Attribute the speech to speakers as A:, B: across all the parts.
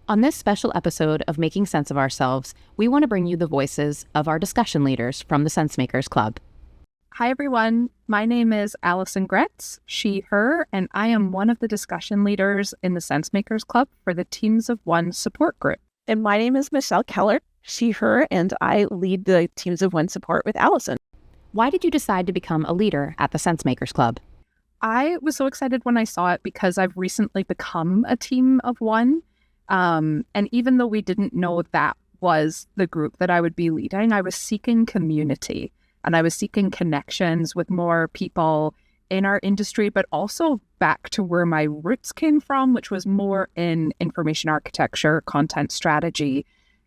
A: On this special episode of Making Sense of Ourselves, we want to bring you the voices of our discussion leaders from the Sensemakers Club.
B: Hi, everyone. My name is Alison Gretz, she, her, and I am one of the discussion leaders in the Sensemakers Club for the Teams of One support group.
C: And my name is Keller, she, her, and I lead the Teams of One support with Alison.
A: Why did you decide to become a leader at the Sensemakers Club?
B: I was so excited when I saw it because I've recently become a team of one. And even though we didn't know that was the group that I would be leading, I was seeking community. And I was seeking connections with more people in our industry, but also back to where my roots came from, which was more in information architecture, content strategy.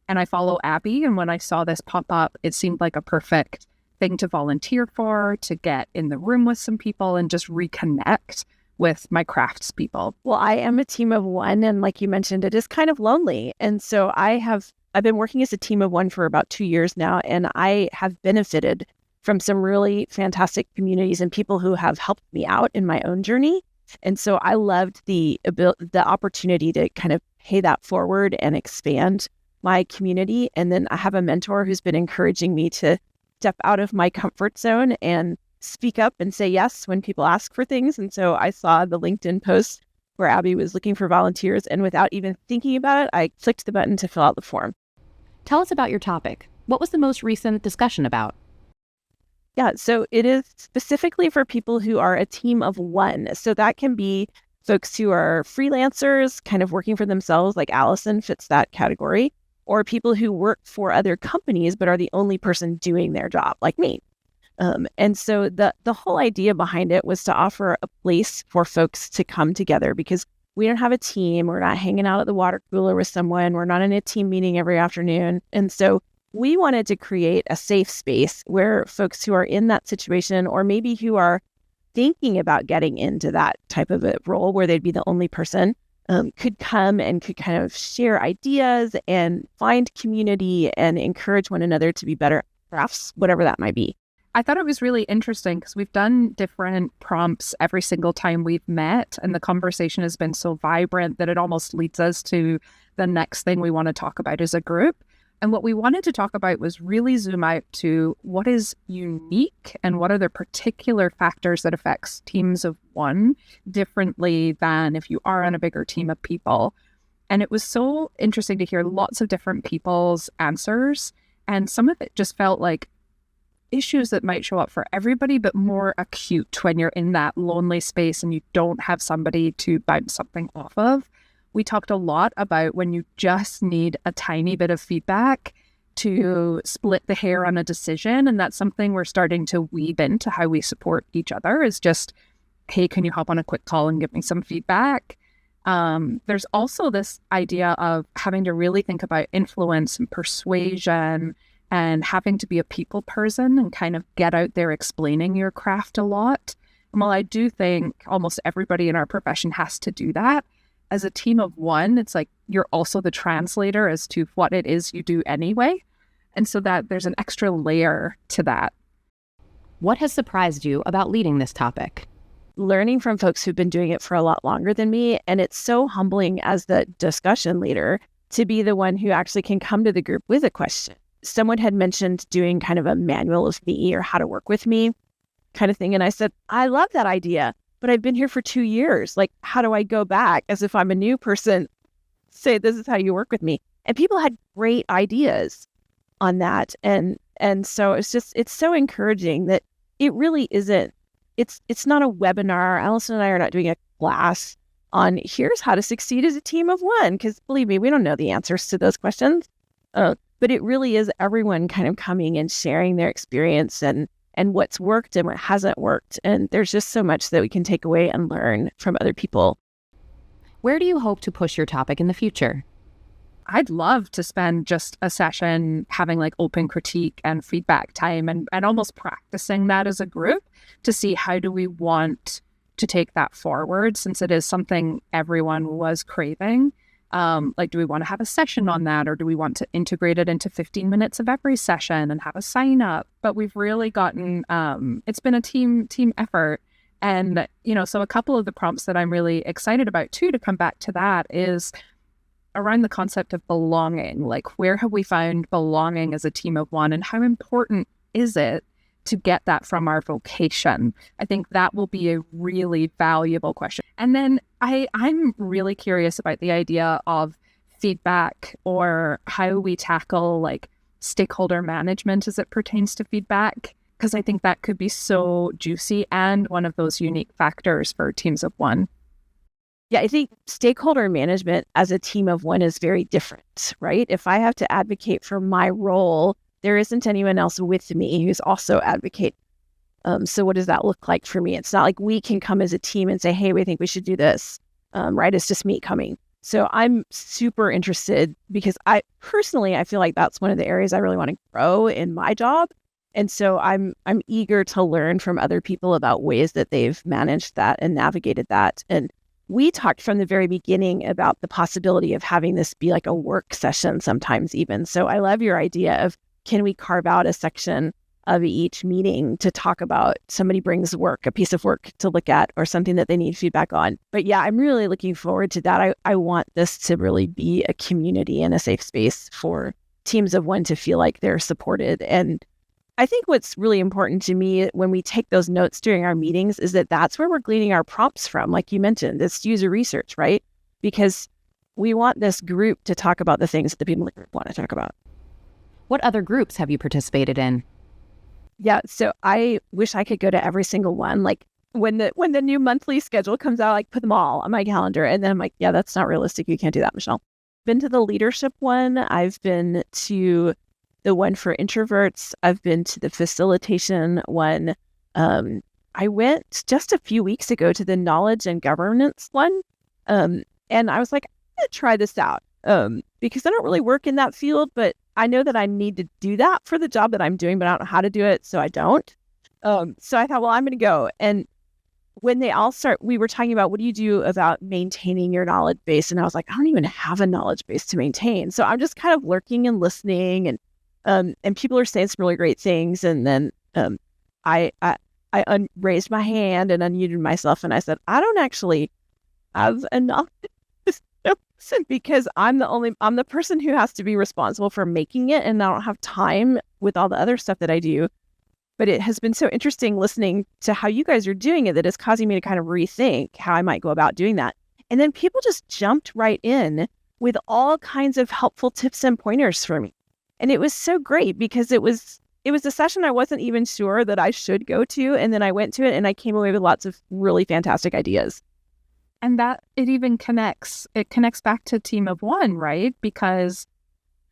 B: And I follow Abby. And when I saw this pop up, it seemed like a perfect thing to volunteer for, to get in the room with some people and just reconnect with my crafts people.
C: Well, I am a team of one. And like you mentioned, it is kind of lonely. And so I've been working as a team of one for about 2 years now, and I have benefited from some really fantastic communities and people who have helped me out in my own journey. And so I loved the opportunity to kind of pay that forward and expand my community. And then I have a mentor who's been encouraging me to step out of my comfort zone and speak up and say yes when people ask for things. And so I saw the LinkedIn post where Abby was looking for volunteers, and without even thinking about it, I clicked the button to fill out the form.
A: Tell us about your topic. What was the most recent discussion about?
C: Yeah, so it is specifically for people who are a team of one. So that can be folks who are freelancers, kind of working for themselves, like Alison fits that category, or people who work for other companies but are the only person doing their job, like me. And so the whole idea behind it was to offer a place for folks to come together, because we don't have a team. We're not hanging out at the water cooler with someone. We're not in a team meeting every afternoon. And so we wanted to create a safe space where folks who are in that situation, or maybe who are thinking about getting into that type of a role where they'd be the only person, could come and could kind of share ideas and find community and encourage one another to be better at crafts, whatever that might be.
B: I thought it was really interesting because we've done different prompts every single time we've met, and the conversation has been so vibrant that it almost leads us to the next thing we want to talk about as a group. And what we wanted to talk about was really zoom out to what is unique and what are the particular factors that affects teams of one differently than if you are on a bigger team of people. And it was so interesting to hear lots of different people's answers. And some of it just felt like issues that might show up for everybody, but more acute when you're in that lonely space and you don't have somebody to bounce something off of. We talked a lot about when you just need a tiny bit of feedback to split the hair on a decision. And that's something we're starting to weave into how we support each other, is just, hey, can you hop on a quick call and give me some feedback? There's also this idea of having to really think about influence and persuasion and having to be a people person and kind of get out there explaining your craft a lot. And while I do think almost everybody in our profession has to do that, as a team of one, it's like you're also the translator as to what it is you do anyway. And so that there's an extra layer to that.
A: What has surprised you about leading this topic?
C: Learning from folks who've been doing it for a lot longer than me. And it's so humbling as the discussion leader to be the one who actually can come to the group with a question. Someone had mentioned doing kind of a manual of me or how to work with me kind of thing. And I said, I love that idea, but I've been here for 2 years. Like, how do I go back as if I'm a new person, say, this is how you work with me? And people had great ideas on that. And so it's so encouraging that it really isn't, it's not a webinar. Alison and I are not doing a class on here's how to succeed as a team of one. Because believe me, we don't know the answers to those questions. But it really is everyone kind of coming and sharing their experience and what's worked and what hasn't worked. And there's just so much that we can take away and learn from other people.
A: Where do you hope to push your topic in the future?
B: I'd love to spend just a session having like open critique and feedback time and almost practicing that as a group to see how do we want to take that forward, since it is something everyone was craving. Like, do we want to have a session on that, or do we want to integrate it into 15 minutes of every session and have a sign up? But we've really gotten, it's been a team effort. And, so a couple of the prompts that I'm really excited about too, to come back to that, is around the concept of belonging. Like, where have we found belonging as a team of one, and how important is it to get that from our vocation? I think that will be a really valuable question. And then I'm really curious about the idea of feedback, or how we tackle like stakeholder management as it pertains to feedback, because I think that could be so juicy and one of those unique factors for teams of one.
C: Yeah, I think stakeholder management as a team of one is very different, right? If I have to advocate for my role, there isn't anyone else with me who's also advocating. So what does that look like for me? It's not like we can come as a team and say, hey, we think we should do this, right? It's just me coming. So I'm super interested, because I feel like that's one of the areas I really want to grow in my job. And so I'm eager to learn from other people about ways that they've managed that and navigated that. And we talked from the very beginning about the possibility of having this be like a work session sometimes even. So I love your idea of, can we carve out a section of each meeting to talk about, somebody brings work, a piece of work to look at, or something that they need feedback on. But yeah, I'm really looking forward to that. I want this to really be a community and a safe space for teams of one to feel like they're supported. And I think what's really important to me when we take those notes during our meetings is that that's where we're gleaning our prompts from. Like you mentioned, it's user research, right? Because we want this group to talk about the things that the people in the group want to talk about.
A: What other groups have you participated in?
C: Yeah, so I wish I could go to every single one. Like when the new monthly schedule comes out, I like put them all on my calendar. And then I'm like, yeah, that's not realistic. You can't do that, Michelle. Been to the leadership one. I've been to the one for introverts. I've been to the facilitation one. I went just a few weeks ago to the knowledge and governance one. And I was like, I'm going to try this out because I don't really work in that field, but I know that I need to do that for the job that I'm doing, but I don't know how to do it, so I don't. So I thought, well, I'm going to go. And when they all start, we were talking about, what do you do about maintaining your knowledge base? And I was like, I don't even have a knowledge base to maintain. So I'm just kind of lurking and listening, and people are saying some really great things. And then I raised my hand and unmuted myself, and I said, I don't actually have enough because I'm the person who has to be responsible for making it, and I don't have time with all the other stuff that I do. But it has been so interesting listening to how you guys are doing it that it's causing me to kind of rethink how I might go about doing that. And then people just jumped right in with all kinds of helpful tips and pointers for me. And it was so great because it was a session I wasn't even sure that I should go to. And then I went to it and I came away with lots of really fantastic ideas.
B: And that it even connects back to team of one, right? Because,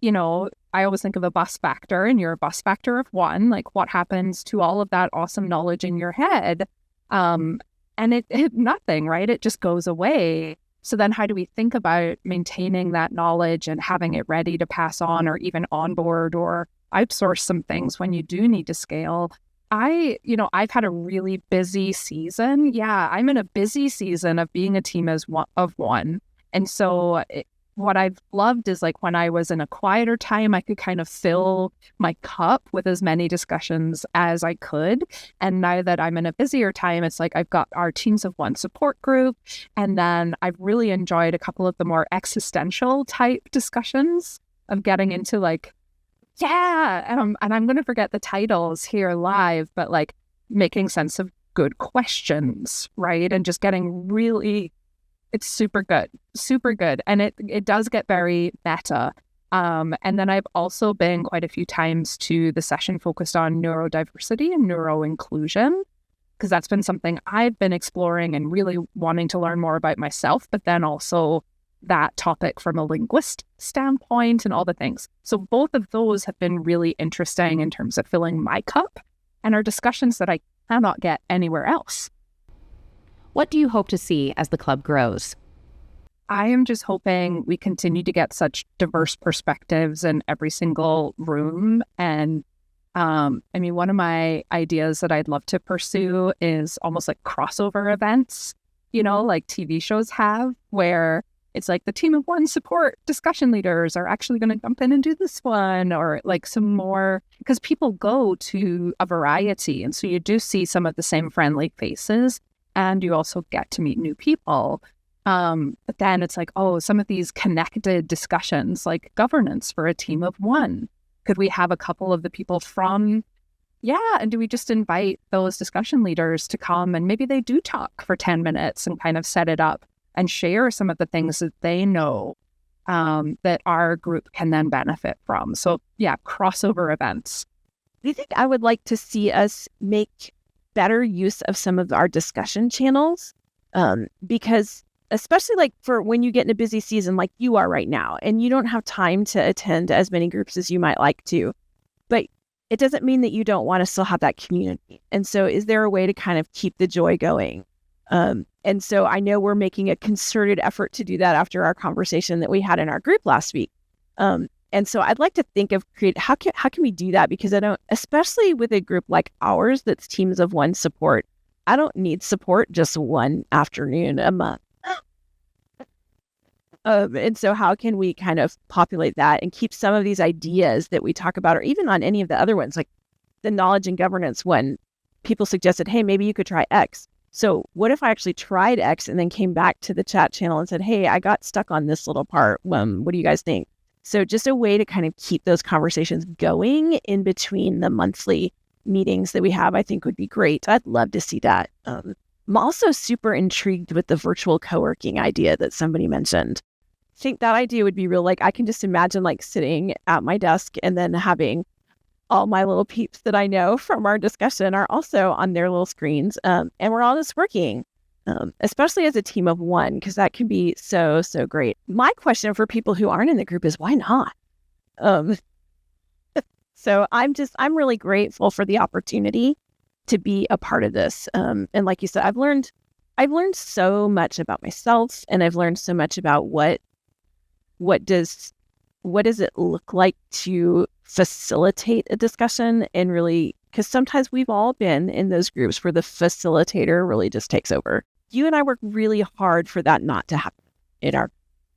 B: I always think of a bus factor, and you're a bus factor of one. Like, what happens to all of that awesome knowledge in your head? And it nothing, right? It just goes away. So then how do we think about maintaining that knowledge and having it ready to pass on, or even onboard or outsource some things when you do need to scale? I've had a really busy season. Yeah, I'm in a busy season of being a team of one. And so what I've loved is, like, when I was in a quieter time, I could kind of fill my cup with as many discussions as I could. And now that I'm in a busier time, it's like I've got our teams of one support group. And then I've really enjoyed a couple of the more existential type discussions of getting into like, and I'm going to forget the titles here live, but like making sense of good questions, right? And just getting really, it's super good. And it does get very meta. And then I've also been quite a few times to the session focused on neurodiversity and neuroinclusion, because that's been something I've been exploring and really wanting to learn more about myself, but then also that topic from a linguist standpoint and all the things. So both of those have been really interesting in terms of filling my cup and are discussions that I cannot get anywhere else.
A: What do you hope to see as the club grows?
B: I am just hoping we continue to get such diverse perspectives in every single room. And one of my ideas that I'd love to pursue is almost like crossover events, like TV shows have, where it's like the team of one support discussion leaders are actually going to jump in and do this one, or like some more, because people go to a variety. And so you do see some of the same friendly faces, and you also get to meet new people. But then it's like, oh, some of these connected discussions, like governance for a team of one. Could we have a couple of the people from, and do we just invite those discussion leaders to come and maybe they do talk for 10 minutes and kind of set it up and share some of the things that they know that our group can then benefit from. So crossover events.
C: Do you think I would like to see us make better use of some of our discussion channels? Because especially like for when you get in a busy season like you are right now, and you don't have time to attend as many groups as you might like to, but it doesn't mean that you don't want to still have that community. And so is there a way to kind of keep the joy going? And so I know we're making a concerted effort to do that after our conversation that we had in our group last week. And so I'd like to think of how can we do that? Because I don't, especially with a group like ours that's teams of one support, I don't need support just one afternoon a month. And so how can we kind of populate that and keep some of these ideas that we talk about, or even on any of the other ones, like the knowledge and governance one, people suggested, hey, maybe you could try X. So what if I actually tried X and then came back to the chat channel and said, hey, I got stuck on this little part. What do you guys think? So just a way to kind of keep those conversations going in between the monthly meetings that we have, I think would be great. I'd love to see that. I'm also super intrigued with the virtual co-working idea that somebody mentioned. I think that idea would be real. Like I can just imagine like sitting at my desk and then having all my little peeps that I know from our discussion are also on their little screens. And we're all just working, especially as a team of one, because that can be so, so great. My question for people who aren't in the group is why not? So I'm really grateful for the opportunity to be a part of this. And like you said, I've learned so much about myself, and I've learned so much about what does it look like to facilitate a discussion, and really, because sometimes we've all been in those groups where the facilitator really just takes over. You and I work really hard for that not to happen in our,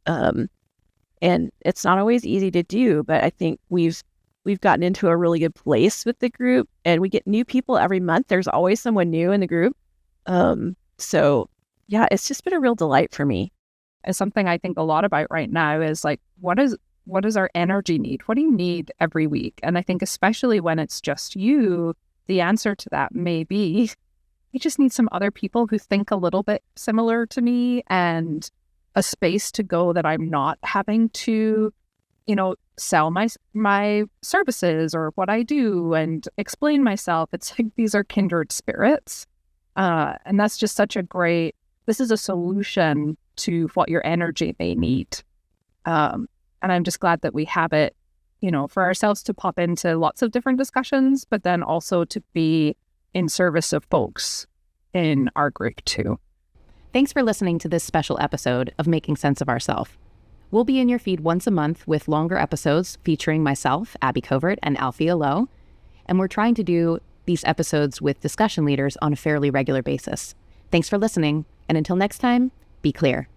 C: and it's not always easy to do, but I think we've gotten into a really good place with the group, and we get new people every month. There's always someone new in the group. So yeah, it's just been a real delight for me.
B: Is something I think a lot about right now is like, what is our energy need? What do you need every week? And I think especially when it's just you, the answer to that may be, you just need some other people who think a little bit similar to me, and a space to go that I'm not having to, sell my services or what I do and explain myself. It's like these are kindred spirits. And that's just such a great, this is a solution to what your energy may need. And I'm just glad that we have it, for ourselves to pop into lots of different discussions, but then also to be in service of folks in our group too.
A: Thanks for listening to this special episode of Making Sense of Ourself. We'll be in your feed once a month with longer episodes featuring myself, Abby Covert, and Alfia Lowe. And we're trying to do these episodes with discussion leaders on a fairly regular basis. Thanks for listening, and until next time, be clear.